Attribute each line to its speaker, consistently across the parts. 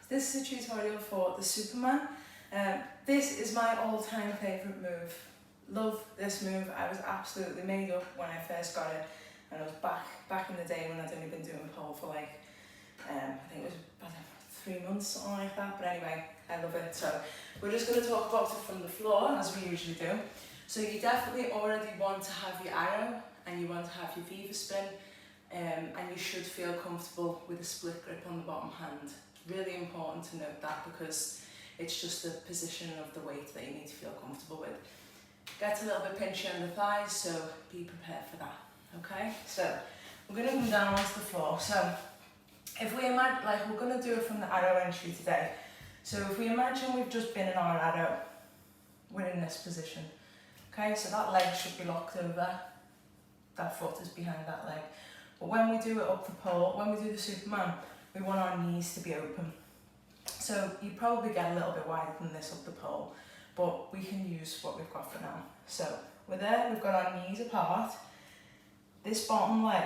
Speaker 1: This is a tutorial for the Superman. This is my all-time favourite move. Love this move. I was absolutely made up when I first got it, and it was back in the day when I'd only been doing pole for like, I think it was about 3 months, something like that. But anyway, I love it. So we're just going to talk about it from the floor, as we usually do. So you definitely already want to have your arrow, and you want to have your Viva spin, and you should feel comfortable with a split grip on the bottom hand. Really important to note that, because it's just the position of the weight that you need to feel comfortable with. Gets a little bit pinchy on the thighs, so be prepared for that. Okay, so we're going to come down onto the floor. So if we imagine, like, we're going to do it from the arrow entry today. So if we imagine we've just been in our arrow, we're in this position. Okay, so that leg should be locked over, that foot is behind that leg. But when we do it up the pole, when we do the Superman, we want our knees to be open. So you probably get a little bit wider than this up the pole, but we can use what we've got for now. So we're there, we've got our knees apart. This bottom leg,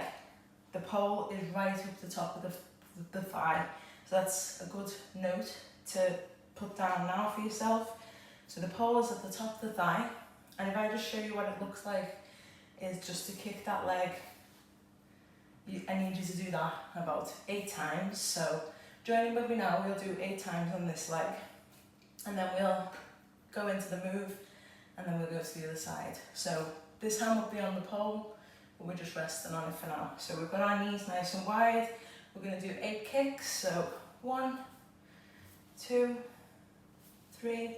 Speaker 1: the pole is right up the top of the thigh. So that's a good note to put down now for yourself. So the pole is at the top of the thigh, and if I just show you what it looks like, is just to kick that leg. I need you to do that about 8 times. So join in with me now, we'll do 8 times on this leg, and then we'll go into the move, and then we'll go to the other side. So this hand will be on the pole, but we're just resting on it for now. So we've got our knees nice and wide. We're going to do 8 kicks. So 1, 2, 3,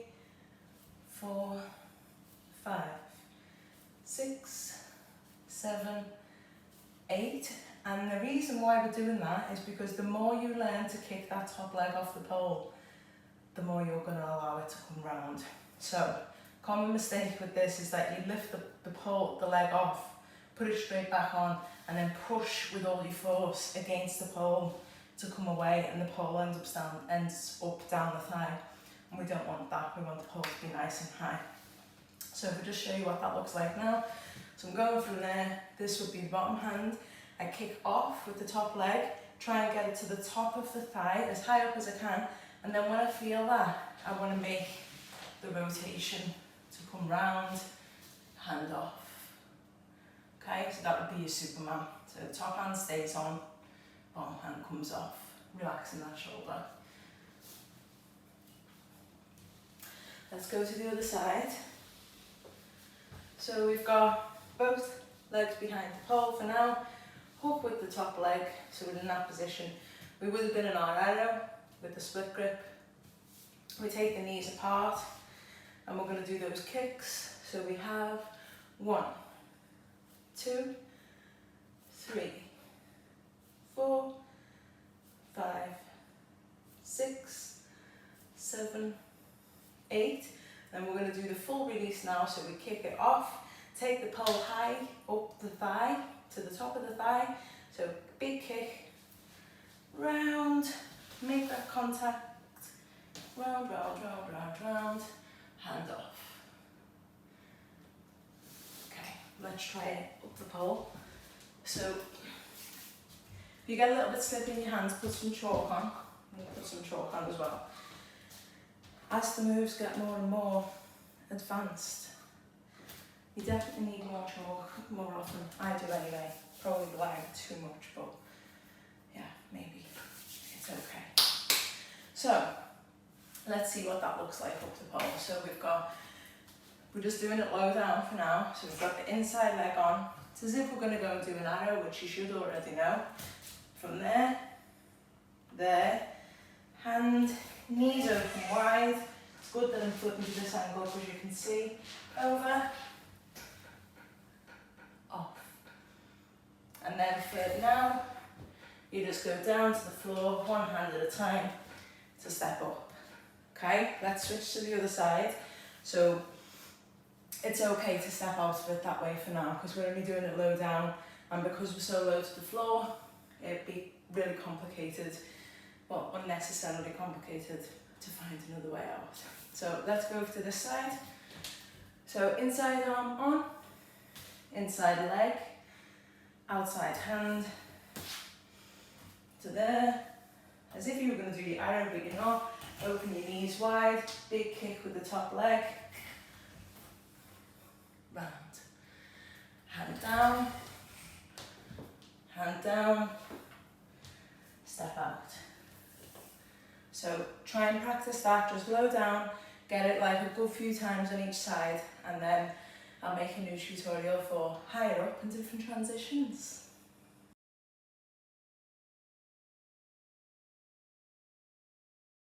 Speaker 1: 4, 5, 6, 7, 8. And the reason why we're doing that is because the more you learn to kick that top leg off the pole, the more you're going to allow it to come round. So, common mistake with this is that you lift the leg off, put it straight back on, and then push with all your force against the pole to come away, and the pole ends up down the thigh. And we don't want that. We want the pole to be nice and high. So if I just show you what that looks like now. So I'm going from there. This would be the bottom hand. I kick off with the top leg, try and get it to the top of the thigh, as high up as I can, and then when I feel that, I want to make the rotation to come round, hand off. Okay, so that would be your Superman. So the top hand stays on, bottom hand comes off, relaxing that shoulder. Let's go to the other side. So we've got both legs behind the pole for now. Hook with the top leg, so we're in that position. We would have been in our arrow with the split grip. We take the knees apart, and we're going to do those kicks. So we have 1, 2, 3, 4, 5, 6, 7, 8. Then we're going to do the full release now, so we kick it off, take the pole high up the thigh, to the top of the thigh, so big kick, round, make that contact, round, round, round, round, round, hand off. Okay, let's try it up the pole. So, if you get a little bit slippery in your hands, put some chalk on. Put some chalk on as well. As the moves get more and more advanced, you definitely need more chalk more often. I do anyway. Probably relying too much, but yeah, maybe it's okay. So let's see what that looks like up the pole. So we're just doing it low down for now. So we've got the inside leg on. It's as if we're going to go and do an arrow, which you should already know. From there, hand, knees open wide. It's good that I'm flipping to this angle because you can see. Over, off. And then for now, you just go down to the floor, one hand at a time, to step up. Okay, let's switch to the other side. So it's okay to step out of it that way for now, because we're only doing it low down, and because we're so low to the floor, it'd be really complicated, well, unnecessarily complicated to find another way out. So let's go to this side. So inside arm on, inside leg, outside hand to there, as if you were going to do your arrow, but you're not. Open your knees wide, big kick with the top leg. Round. Hand down, step out. So try and practice that, just low down, get it like a good few times on each side, and then I'll make a new tutorial for higher up and different transitions.